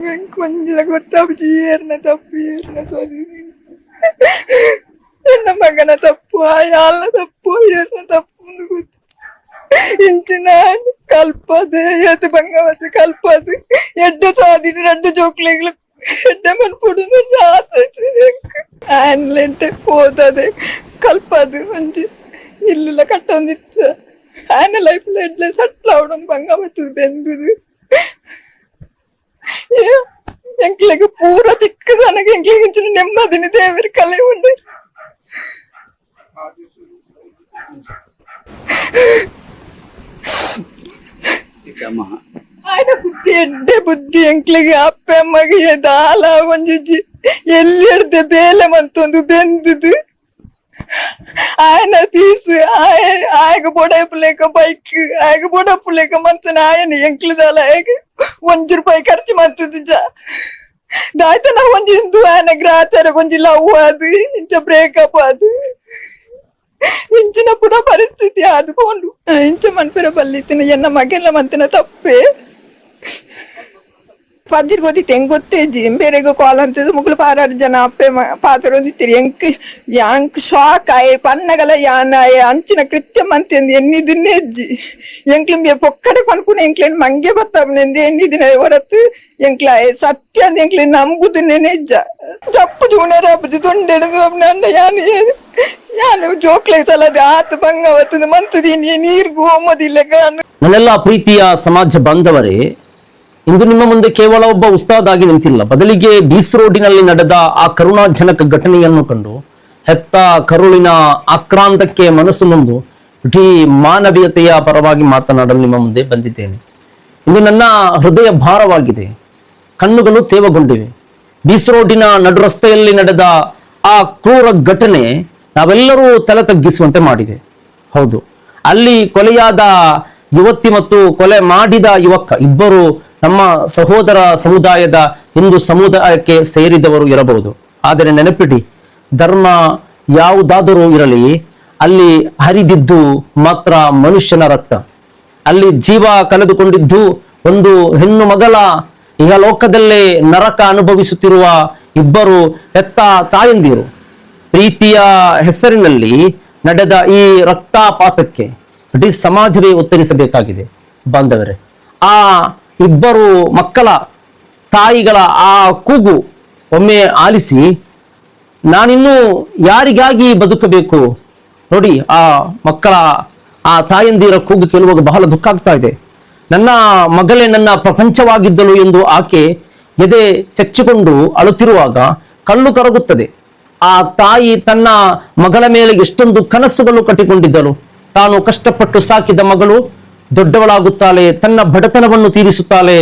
கொஞ்சம் ಗೊತ್ತಾಗ ಏರ್ನ ತಪ್ಪು ಏರ್ನ ಸರಿ ನನ್ನ ಮಗನ ತಪ್ಪು ಯಾಳ ತಪ್ಪು ಏರ್ನ ತಪ್ಪು ಗೊತ್ತು ಇಂಚಿನ ಕಲ್ಪದೆ ಎದ್ದು ಬಂಗವತ್ತು ಕಲ್ಪದು ಎಡ್ಡ ಸಾದಿಟ್ಟು ரெண்டு ಜೋಕ್ಲೆಗಳು ಎಡ್ಡ ಮನ್ಪುಡು ಆಸೆ ಆನ್ಲೆಂಟೆ ಹೋದದೆ ಕಲ್ಪದು ಒಂಜಿ ಇಲ್ಲೆಲ್ಲ ಕಟ್ಟೊಂದಿತ್ತು ಆನ ಲೈಫ್ಲ ಎಡ್ಲೆ ಸಟ್ಲ ಅವಡೊಂದು ಬಂಗವತ್ತು ಬೆಂದದು ಎಂಕ್ಲೆಗೆ ಪೂರ ದಿಕ್ಕದು ನನಗೆ ಎಂಕ್ಲೆಗೆ ಇಂಚಿನ ನೆಮ್ಮದಿನ ದೇವರ ಕಲೆ ಉಂಡು ఆయన బుద్ధి ఎడ్డే బుద్ధి ఎంక్లిಗೆ ಅಪ್ಪ ಅಮ್ಮಗೆ ದಾಲ ಒಂಜಿ ಎಲ್ಲಿ ಹಿಡ್ದೆ ಬೇಲೆ ಮಂತೊಂದು ಬೆಂದದು ఆయన పీసు ఆయగ బొడపులేక బైక్ ఆయగ బొడపులేక మంతన ఆయన ఎంక్లిదాల ఆయగ ₹1 ಖರ್ಚು ಮಂತದ ಜಾ ದಾಯ್ತನ ಒಂಜಿ ಇಂದು ఆయన ಗ್ರಾಚಾರ ಒಂಜಿ ಲವ್ ಅದು ಇಂಚ ಬ್ರೇಕಪ್ ಅದು ಇಂಚಿನ ಪುರ ಪರಿಸ್ಥಿತಿ ಆದುಕೊಂಡು ಇಂಚ ಮನ್ಪೆರ ಬಲ್ಲಿತ್ತಿನ ಎನ್ನ ಮಗೆಲ್ಲ ಮಂತಿನ ತಪ್ಪೆ ಪಜ್ಜಿರ್ ಗೊತ್ತಿತ್ತು ಹೆಂಗ್ ಗೊತ್ತೇಜಿ ಬೇರೆಗ ಕಾಲ್ ಅಂತದ್ದು ಮುಗ್ಲು 6 ಜನ ಅಪ್ಪೆ ಪಾತ್ರೊಂದಿತ್ತೀರಿ ಎಂಕ್ ಶಾಕ್ ಆಯೆ ಪನ್ನಗಲ ಯಾನ ಅಂಚಿನ ಕೃತ್ಯ ಮಂತೆಂದು ಎನ್ನಿದಿನ್ನೇ ಅಜ್ಜಿ ಎಂಕ್ಲಿಂಬೆ ಪೊಕ್ಕಡೆ ಪನ್ಪುನ ಎಂಕ್ಲೇನ್ ಮಂಗೆ ಬತ್ತವನೆಂದು ಎನ್ನಿದಿನ ಹೊರತು ಎಂಕ್ಲ ಸತ್ಯ ಅಂದ ಎಂಕ್ಲೇನ್ ನಂಬುದನ್ನೇನೆ ಅಜ್ಜ ಜಪ್ಪು ಜೂನರ ಹಬ್ಬದು ತೊಂಡೆಡು ನನ್ನ ಯಾನು ಜೋಕ್ಲೆ ಸಲದೆ ಆತ ಬಂಗವತ್ತದ ಮಂತದೀನಿ ನೀರ್ಗೂ ಹೋಮದಿಲ್ಲ ನನ್ನೆಲ್ಲ ಪ್ರೀತಿಯ ಸಮಾಜ ಬಾಂಧವರೇ, ಇಂದು ನಿಮ್ಮ ಮುಂದೆ ಕೇವಲ ಒಬ್ಬ ಉಸ್ತಾದ್ ಆಗಿ ನಿಂತಿಲ್ಲ, ಬದಲಿಗೆ ಬೀಸ್ ರೋಡಿನಲ್ಲಿ ನಡೆದ ಆ ಕರುಣಾಜನಕ ಘಟನೆಯನ್ನು ಕಂಡು ಹೆತ್ತ ಕರುಳಿನ ಆಕ್ರಾಂತಕ್ಕೆ ಮನಸ್ಸು ನೊಂದು ಇಡೀ ಮಾನವೀಯತೆಯ ಪರವಾಗಿ ಮಾತನಾಡಲು ನಿಮ್ಮ ಮುಂದೆ ಬಂದಿದ್ದೇನೆ. ಇಂದು ನನ್ನ ಹೃದಯ ಭಾರವಾಗಿದೆ, ಕಣ್ಣುಗಳು ತೇವಗೊಂಡಿವೆ. ಬೀಸ್ ರೋಡಿನ ನಡು ರಸ್ತೆಯಲ್ಲಿ ನಡೆದ ಆ ಕ್ರೂರ ಘಟನೆ ನಾವೆಲ್ಲರೂ ತಲೆ ತಗ್ಗಿಸುವಂತೆ ಮಾಡಿದೆ. ಹೌದು, ಅಲ್ಲಿ ಕೊಲೆಯಾದ ಯುವತಿ ಮತ್ತು ಕೊಲೆ ಮಾಡಿದ ಯುವಕ ಇಬ್ಬರು ನಮ್ಮ ಸಹೋದರ ಸಮುದಾಯದ ಹಿಂದೂ ಸಮುದಾಯಕ್ಕೆ ಸೇರಿದವರು ಇರಬಹುದು. ಆದರೆ ನೆನಪಿಡಿ, ಧರ್ಮ ಯಾವುದಾದರೂ ಇರಲಿ, ಅಲ್ಲಿ ಹರಿದಿದ್ದು ಮಾತ್ರ ಮನುಷ್ಯನ ರಕ್ತ. ಅಲ್ಲಿ ಜೀವ ಕಳೆದುಕೊಂಡಿದ್ದು ಒಂದು ಹೆಣ್ಣು ಮಗಳ ಇಹಲೋಕದಲ್ಲೇ ನರಕ ಅನುಭವಿಸುತ್ತಿರುವ ಇಬ್ಬರು ಹೆತ್ತ ತಾಯಂದಿರು. ಪ್ರೀತಿಯ ಹೆಸರಿನಲ್ಲಿ ನಡೆದ ಈ ರಕ್ತಪಾತಕ್ಕೆ ಇಡೀ ಸಮಾಜವೇ ಉತ್ತರಿಸಬೇಕಾಗಿದೆ. ಬಾಂಧವರೇ, ಆ ಇಬ್ಬರು ಮಕ್ಕಳ ತಾಯಿಗಳ ಆ ಕೂಗು ಒಮ್ಮೆ ಆಲಿಸಿ, ನಾನಿನ್ನೂ ಯಾರಿಗಾಗಿ ಬದುಕಬೇಕು? ನೋಡಿ, ಆ ಮಕ್ಕಳ ಆ ತಾಯಂದಿರ ಕೂಗು ಕೇಳುವಾಗ ಬಹಳ ದುಃಖ ಆಗ್ತಾ ಇದೆ. ನನ್ನ ಮಗಳೇ ನನ್ನ ಪ್ರಪಂಚವಾಗಿದ್ದಳು ಎಂದು ಆಕೆ ಎದೆ ಚಚ್ಚಿಕೊಂಡು ಅಳುತ್ತಿರುವಾಗ ಕಣ್ಣು ಕರಗುತ್ತದೆ. ಆ ತಾಯಿ ತನ್ನ ಮಗಳ ಮೇಲೆ ಎಷ್ಟೊಂದು ಕನಸುಗಳು ಕಟ್ಟಿಕೊಂಡಿದ್ದಳು. ತಾನು ಕಷ್ಟಪಟ್ಟು ಸಾಕಿದ ಮಗಳು ದೊಡ್ಡವಳಾಗುತ್ತಾಳೆ, ತನ್ನ ಬಡತನವನ್ನು ತೀರಿಸುತ್ತಾಳೆ,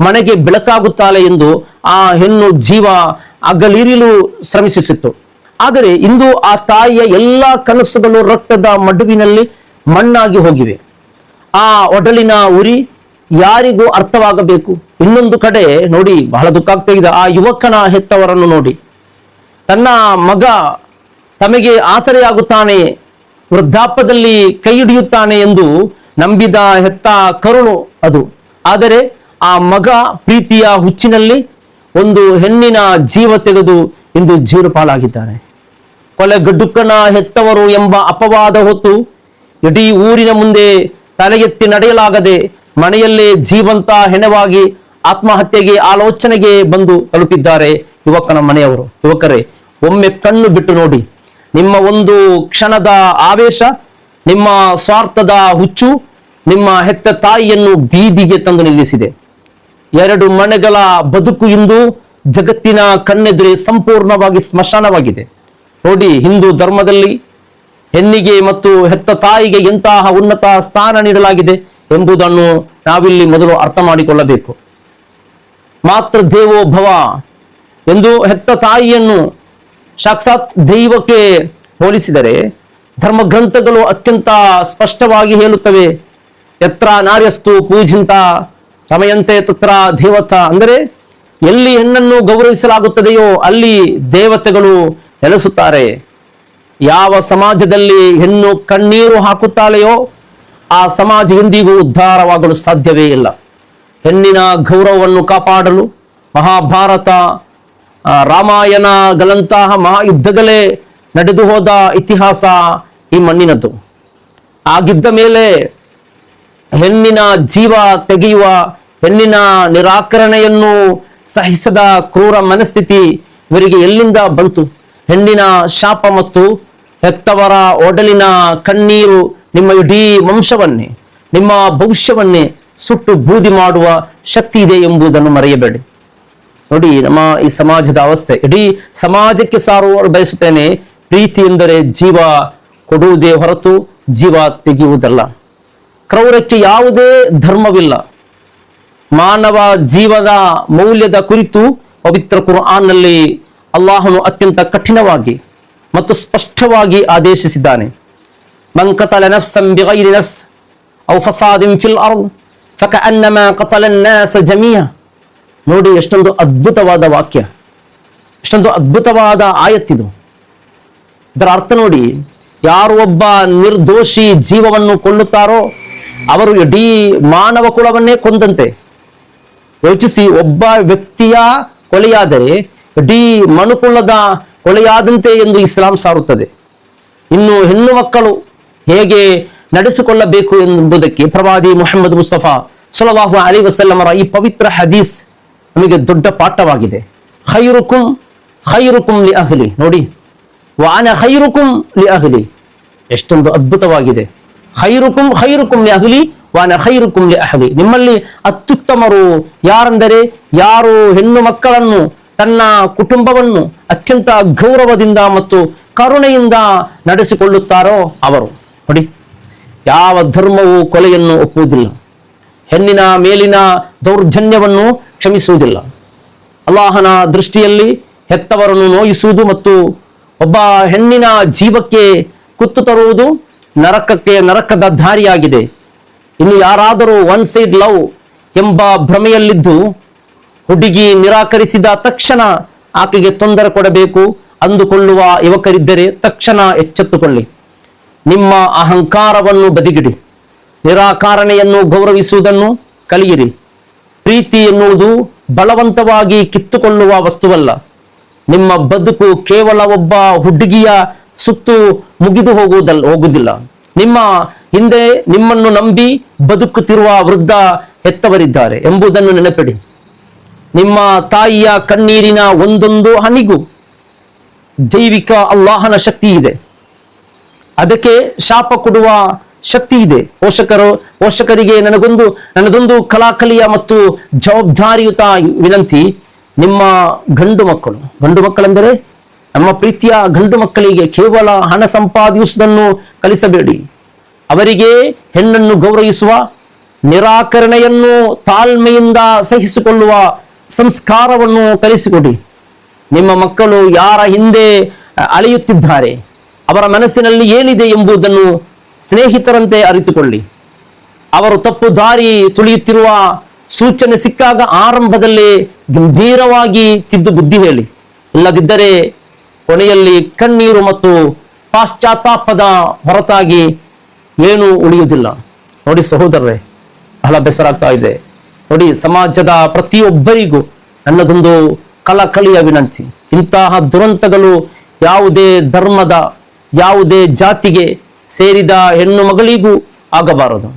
ಮನೆಗೆ ಬೆಳಕಾಗುತ್ತಾಳೆ ಎಂದು ಆ ಹೆಣ್ಣು ಜೀವ ಅಗಲಿರಿಲು ಶ್ರಮಿಸಿತ್ತು. ಆದರೆ ಇಂದು ಆ ತಾಯಿಯ ಎಲ್ಲ ಕನಸುಗಳು ರಕ್ತದ ಮಡುವಿನಲ್ಲಿ ಮಣ್ಣಾಗಿ ಹೋಗಿವೆ. ಆ ಒಡಲಿನ ಉರಿ ಯಾರಿಗೂ ಅರ್ಥವಾಗಬೇಕು. ಇನ್ನೊಂದು ಕಡೆ ನೋಡಿ, ಬಹಳ ದುಃಖ ಆಗ್ತಾ ಇದೆ. ಆ ಯುವಕನ ಹೆತ್ತವರನ್ನು ನೋಡಿ, ತನ್ನ ಮಗ ತಮಗೆ ಆಸರೆಯಾಗುತ್ತಾನೆ, ವೃದ್ಧಾಪ್ಯದಲ್ಲಿ ಕೈ ಹಿಡಿಯುತ್ತಾನೆ ಎಂದು ನಂಬಿದ ಹೆತ್ತ ಕರುಣು ಅದು. ಆದರೆ ಆ ಮಗ ಪ್ರೀತಿಯ ಹುಚ್ಚಿನಲ್ಲಿ ಒಂದು ಹೆಣ್ಣಿನ ಜೀವ ತೆಗೆದು ಇಂದು ಜೀರುಪಾಲಾಗಿದ್ದಾನೆ. ಕೊಲೆಗಡುಕನ ಹೆತ್ತವರು ಎಂಬ ಅಪವಾದ ಹೊತ್ತು ಇಡೀ ಊರಿನ ಮುಂದೆ ತಲೆಗೆತ್ತಿ ನಡೆಯಲಾಗದೆ ಮನೆಯಲ್ಲೇ ಜೀವಂತ ಹೆಣವಾಗಿ ಆತ್ಮಹತ್ಯೆಗೆ ಆಲೋಚನೆಗೆ ಬಂದು ತಲುಪಿದ್ದಾರೆ ಯುವಕನ ಮನೆಯವರು. ಯುವಕರೇ, ಒಮ್ಮೆ ಕಣ್ಣು ಬಿಟ್ಟು ನೋಡಿ. ನಿಮ್ಮ ಒಂದು ಕ್ಷಣದ ಆವೇಶ, ನಿಮ್ಮ ಸ್ವಾರ್ಥದ ಹುಚ್ಚು ನಿಮ್ಮ ಹೆತ್ತ ತಾಯಿಯನ್ನು ಬೀದಿಗೆ ತಂದು ನಿಲ್ಲಿಸಿದೆ. 2 ಮನೆಗಳ ಬದುಕು ಇಂದು ಜಗತ್ತಿನ ಕಣ್ಣೆದುರೇ ಸಂಪೂರ್ಣವಾಗಿ ಸ್ಮಶಾನವಾಗಿದೆ. ನೋಡಿ, ಹಿಂದೂ ಧರ್ಮದಲ್ಲಿ ಹೆಣ್ಣಿಗೆ ಮತ್ತು ಹೆತ್ತ ತಾಯಿಗೆ ಎಂತಹ ಉನ್ನತ ಸ್ಥಾನ ನೀಡಲಾಗಿದೆ ಎಂಬುದನ್ನು ನಾವಿಲ್ಲಿ ಮೊದಲು ಅರ್ಥ ಮಾಡಿಕೊಳ್ಳಬೇಕು. ಮಾತೃ ದೇವೋ ಭವ ಎಂದು ಹೆತ್ತ ತಾಯಿಯನ್ನು ಸಾಕ್ಷಾತ್ ದೈವಕ್ಕೆ ಹೋಲಿಸಿದರೆ ಧರ್ಮ ಗ್ರಂಥಗಳು ಅತ್ಯಂತ ಸ್ಪಷ್ಟವಾಗಿ ಹೇಳುತ್ತವೆ, ಯತ್ರ ನಾರ್ಯಸ್ತು ಪೂಜಿಂತ ರಮಯಂತೆ ತತ್ರ ದೇವತ. ಅಂದರೆ ಎಲ್ಲಿ ಹೆಣ್ಣನ್ನು ಗೌರವಿಸಲಾಗುತ್ತದೆಯೋ ಅಲ್ಲಿ ದೇವತೆಗಳು ನೆಲೆಸುತ್ತಾರೆ. ಯಾವ ಸಮಾಜದಲ್ಲಿ ಹೆಣ್ಣು ಕಣ್ಣೀರು ಹಾಕುತ್ತಾಳೆಯೋ ಆ ಸಮಾಜ ಎಂದಿಗೂ ಉದ್ಧಾರವಾಗಲು ಸಾಧ್ಯವೇ ಇಲ್ಲ. ಹೆಣ್ಣಿನ ಗೌರವವನ್ನು ಕಾಪಾಡಲು ಮಹಾಭಾರತ, ರಾಮಾಯಣಗಳಂತಹ ಮಹಾಯುದ್ಧಗಳೇ ನಡೆದು ಹೋದ ಇತಿಹಾಸ ಈ ಮಣ್ಣಿನದ್ದು. ಆಗಿದ್ದ ಮೇಲೆ ಹೆಣ್ಣಿನ ಜೀವ ತೆಗೆಯುವ, ಹೆಣ್ಣಿನ ನಿರಾಕರಣೆಯನ್ನು ಸಹಿಸದ ಕ್ರೂರ ಮನಸ್ಥಿತಿ ಇವರಿಗೆ ಎಲ್ಲಿಂದ ಬಂತು? ಹೆಣ್ಣಿನ ಶಾಪ ಮತ್ತು ಹೆತ್ತವರ ಒಡಲಿನ ಕಣ್ಣೀರು ನಿಮ್ಮ ಇಡೀ ವಂಶವನ್ನೇ, ನಿಮ್ಮ ಭವಿಷ್ಯವನ್ನೇ ಸುಟ್ಟು ಬೂದಿ ಮಾಡುವ ಶಕ್ತಿ ಇದೆ ಎಂಬುದನ್ನು ಮರೆಯಬೇಡಿ. ನೋಡಿ, ನಮ್ಮ ಈ ಸಮಾಜದ ಅವಸ್ಥೆ, ಇಡೀ ಸಮಾಜಕ್ಕೆ ಸಾರುವ ಬಯಸುತ್ತೇನೆ, ಪ್ರೀತಿ ಎಂದರೆ ಜೀವ ಕೊಡುವುದೇ ಹೊರತು ಜೀವ ತೆಗೆಯುವುದಲ್ಲ. ಕ್ರೌರ್ಯಕ್ಕೆ ಯಾವುದೇ ಧರ್ಮವಿಲ್ಲ. ಮಾನವ ಜೀವದ ಮೌಲ್ಯದ ಕುರಿತು ಪವಿತ್ರ ಕುರ್ಆನ್ನಲ್ಲಿ ಅಲ್ಲಾಹನು ಅತ್ಯಂತ ಕಠಿಣವಾಗಿ ಮತ್ತು ಸ್ಪಷ್ಟವಾಗಿ ಆದೇಶಿಸಿದ್ದಾನೆ. ಮನ್ ಕತಲ ನಫ್ಸನ್ ಬಿಗೈರಿ ನಫ್ಸ್ ಔ ಫಸಾದಿನ್ ಫಿಲ್ ಅರ್ದ್ ಫಕಅನ್ನಮಾ ಕತಲ ಅನ್ನಾಸ ಜಮೀಅ. ನೋಡಿ, ಎಷ್ಟೊಂದು ಅದ್ಭುತವಾದ ವಾಕ್ಯ, ಎಷ್ಟೊಂದು ಅದ್ಭುತವಾದ ಆಯತ್ತಿದು. ಇದರ ಅರ್ಥ ನೋಡಿ, ಯಾರು ಒಬ್ಬ ನಿರ್ದೋಷಿ ಜೀವವನ್ನು ಕೊಲ್ಲುತ್ತಾರೋ ಅವರು ಇಡೀ ಮಾನವ ಕುಲವನ್ನೇ ಕೊಂದಂತೆ. ಯೋಚಿಸಿ, ಒಬ್ಬ ವ್ಯಕ್ತಿಯ ಕೊಲೆಯಾದರೆ ಇಡೀ ಮನುಕುಲದ ಕೊಲೆಯಾದಂತೆ ಎಂದು ಇಸ್ಲಾಂ ಸಾರುತ್ತದೆ. ಇನ್ನು ಹೆಣ್ಣು ಮಕ್ಕಳು ಹೇಗೆ ನಡೆಸಿಕೊಳ್ಳಬೇಕು ಎಂಬುದಕ್ಕೆ ಪ್ರವಾದಿ ಮುಹಮ್ಮದ್ ಮುಸ್ತಫಾ ಸಲ್ಲಲ್ಲಾಹು ಅಲೈಹಿ ವಸಲ್ಲಮರ ಈ ಪವಿತ್ರ ಹದೀಸ್ ನಮಗೆ ದೊಡ್ಡ ಪಾಠವಾಗಿದೆ. ಖೈರುಕುಂ ಖೈರುಕುಂ ಲಿ ಅಹ್ಲಿ. ನೋಡಿ, ವಾನ ಖೈರುಕುಂ ಲಿ ಅಹ್ಲಿ, ಎಷ್ಟೊಂದು ಅದ್ಭುತವಾಗಿದೆ. ಖೈರುಕುಂ ಖೈರುಕುಂ ಲಿ ಅಹ್ಲಿ ವಾನ ಖೈರುಕುಂ ಲಿ ಅಹ್ಲಿ. ನಿಮ್ಮಲ್ಲಿ ಅತ್ಯುತ್ತಮರು ಯಾರೆಂದರೆ ಯಾರು ಹೆಣ್ಣು ಮಕ್ಕಳನ್ನು, ತನ್ನ ಕುಟುಂಬವನ್ನು ಅತ್ಯಂತ ಗೌರವದಿಂದ ಮತ್ತು ಕರುಣೆಯಿಂದ ನಡೆಸಿಕೊಳ್ಳುತ್ತಾರೋ ಅವರು. ನೋಡಿ, ಯಾವ ಧರ್ಮವು ಕೊಲೆಯನ್ನು ಒಪ್ಪುವುದಿಲ್ಲ, ಹೆಣ್ಣಿನ ಮೇಲಿನ ದೌರ್ಜನ್ಯವನ್ನು ಕ್ಷಮಿಸುವುದಿಲ್ಲ. ಅಲ್ಲಾಹನ ದೃಷ್ಟಿಯಲ್ಲಿ ಹೆತ್ತವರನ್ನು ನೋಯಿಸುವುದು ಮತ್ತು ಒಬ್ಬ ಹೆಣ್ಣಿನ ಜೀವಕ್ಕೆ ಕುತ್ತು ತರುವುದು ನರಕದ ದಾರಿಯಾಗಿದೆ. ಇನ್ನು ಯಾರಾದರೂ ಒನ್ ಸೈಡ್ ಲವ್ ಎಂಬ ಭ್ರಮೆಯಲ್ಲಿದ್ದು ಹುಡುಗಿ ನಿರಾಕರಿಸಿದ ತಕ್ಷಣ ಆಕೆಗೆ ತೊಂದರೆ ಕೊಡಬೇಕು ಅಂದುಕೊಳ್ಳುವ ಯುವಕರಿದ್ದರೆ ತಕ್ಷಣ ಎಚ್ಚೆತ್ತುಕೊಳ್ಳಿ. ನಿಮ್ಮ ಅಹಂಕಾರವನ್ನು ಬದಿಗಿಡಿ, ನಿರಾಕರಣೆಯನ್ನು ಗೌರವಿಸುವುದನ್ನು ಕಲಿಯಿರಿ. ಪ್ರೀತಿ ಎನ್ನುವುದು ಬಲವಂತವಾಗಿ ಕಿತ್ತುಕೊಳ್ಳುವ ವಸ್ತುವಲ್ಲ. ನಿಮ್ಮ ಬದುಕು ಕೇವಲ ಒಬ್ಬ ಹುಡುಗಿಯ ಸುತ್ತು ಮುಗಿದು ಹೋಗುವುದಿಲ್ಲ. ನಿಮ್ಮ ಹಿಂದೆ ನಿಮ್ಮನ್ನು ನಂಬಿ ಬದುಕುತ್ತಿರುವ ವೃದ್ಧ ಹೆತ್ತವರಿದ್ದಾರೆ ಎಂಬುದನ್ನು ನೆನಪಿಡಿ. ನಿಮ್ಮ ತಾಯಿಯ ಕಣ್ಣೀರಿನ ಒಂದೊಂದು ಹನಿಗೂ ದೈವಿಕ ಅಲ್ಲಾಹನ ಶಕ್ತಿ ಇದೆ, ಅದಕ್ಕೆ ಶಾಪ ಕೊಡುವ ಶಕ್ತಿ ಇದೆ. ಪೋಷಕರಿಗೆ ನನ್ನದೊಂದು ಕಲಾಕಲಿಯ ಮತ್ತು ಜವಾಬ್ದಾರಿಯುತ ವಿನಂತಿ. ನಿಮ್ಮ ಗಂಡು ಮಕ್ಕಳೆಂದರೆ ನಮ್ಮ ಪ್ರೀತಿಯ ಗಂಡು ಮಕ್ಕಳಿಗೆ ಕೇವಲ ಹಣ ಸಂಪಾದಿಸುವುದನ್ನು ಕಲಿಸಬೇಡಿ. ಅವರಿಗೆ ಹೆಣ್ಣನ್ನು ಗೌರವಿಸುವ, ನಿರಾಕರಣೆಯನ್ನು ತಾಳ್ಮೆಯಿಂದ ಸಹಿಸಿಕೊಳ್ಳುವ ಸಂಸ್ಕಾರವನ್ನು ಕಲಿಸಿಕೊಡಿ. ನಿಮ್ಮ ಮಕ್ಕಳು ಯಾರ ಹಿಂದೆ ಅಳೆಯುತ್ತಿದ್ದಾರೆ, ಅವರ ಮನಸ್ಸಿನಲ್ಲಿ ಏನಿದೆ ಎಂಬುದನ್ನು ಸ್ನೇಹಿತರಂತೆ ಅರಿತುಕೊಳ್ಳಿ. ಅವರು ತಪ್ಪು ದಾರಿ ತುಳಿಯುತ್ತಿರುವ ಸೂಚನೆ ಸಿಕ್ಕಾಗ ಆರಂಭದಲ್ಲಿ ಗಂಭೀರವಾಗಿ ತಿದ್ದು ಬುದ್ಧಿ ಹೇಳಿ. ಇಲ್ಲದಿದ್ದರೆ ಕೊನೆಯಲ್ಲಿ ಕಣ್ಣೀರು ಮತ್ತು ಪಾಶ್ಚಾತ್ತಾಪದ ಹೊರತಾಗಿ ಏನೂ ಉಳಿಯುವುದಿಲ್ಲ. ನೋಡಿ ಸಹೋದರರೇ, ಬಹಳ ಬೇಸರಾಗ್ತಾ ಇದೆ. ನೋಡಿ, ಸಮಾಜದ ಪ್ರತಿಯೊಬ್ಬರಿಗೂ ನನ್ನದೊಂದು ಕಳಕಳಿಯ ವಿನಂತಿ. ಇಂತಹ ದುರಂತಗಳು ಯಾವುದೇ ಧರ್ಮದ, ಯಾವುದೇ ಜಾತಿಗೆ ಸೇರಿದ ಹೆಣ್ಣು ಮಗಳಿಗೂ ಆಗಬಾರದು.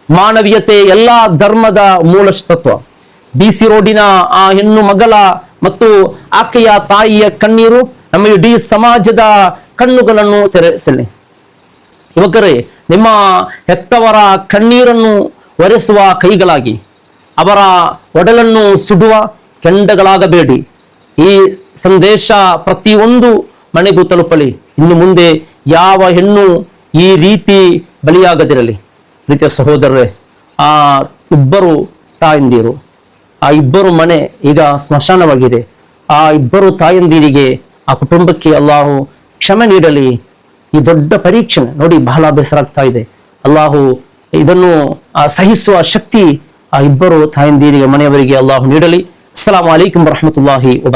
ಮಾನವೀಯತೆ ಎಲ್ಲ ಧರ್ಮದ ಮೂಲ ತತ್ವ. BC ರೋಡಿನ ಆ ಹೆಣ್ಣು ಮಗಳ ಮತ್ತು ಆಕೆಯ ತಾಯಿಯ ಕಣ್ಣೀರು ನಮ್ಮ ಇಡೀ ಸಮಾಜದ ಕಣ್ಣುಗಳನ್ನು ತೆರೆಸಲಿ. ಯುವಕರೇ, ನಿಮ್ಮ ಹೆತ್ತವರ ಕಣ್ಣೀರನ್ನು ಒರೆಸುವ ಕೈಗಳಾಗಿ, ಅವರ ಒಡಲನ್ನು ಸುಡುವ ಕೆಂಡಗಳಾಗಬೇಡಿ. ಈ ಸಂದೇಶ ಪ್ರತಿಯೊಂದು ಮನೆಗೂ ತಲುಪಲಿ. ಇನ್ನು ಮುಂದೆ ಯಾವ ಹೆಣ್ಣು ಈ ರೀತಿ ಬಲಿಯಾಗದಿರಲಿ. ಪ್ರೀತಿಯ ಸಹೋದರರೇ, ಆ ಇಬ್ಬರು ತಾಯಂದಿರು, ಆ ಇಬ್ಬರು ಮನೆ ಈಗ ಸ್ಮಶಾನವಾಗಿದೆ. ಆ ಇಬ್ಬರು ತಾಯಂದಿರಿಗೆ, ಆ ಕುಟುಂಬಕ್ಕೆ ಅಲ್ಲಾಹು ಕ್ಷಮೆ ನೀಡಲಿ. ಈ ದೊಡ್ಡ ಪರೀಕ್ಷೆ ನೋಡಿ, ಬಹಳ ಬೇಸರಾಗ್ತಾ ಇದೆ. ಅಲ್ಲಾಹು ಇದನ್ನು ಸಹಿಸುವ ಶಕ್ತಿ ಆ ಇಬ್ಬರು ತಾಯಂದಿರಿಗೆ, ಮನೆಯವರಿಗೆ ಅಲ್ಲಾಹು ನೀಡಲಿ. ಅಸ್ಸಲಾಮು ಅಲೈಕುಂ ವರಹಮತುಲ್ಲಾಹಿ ವಬರಕಾತುಹು.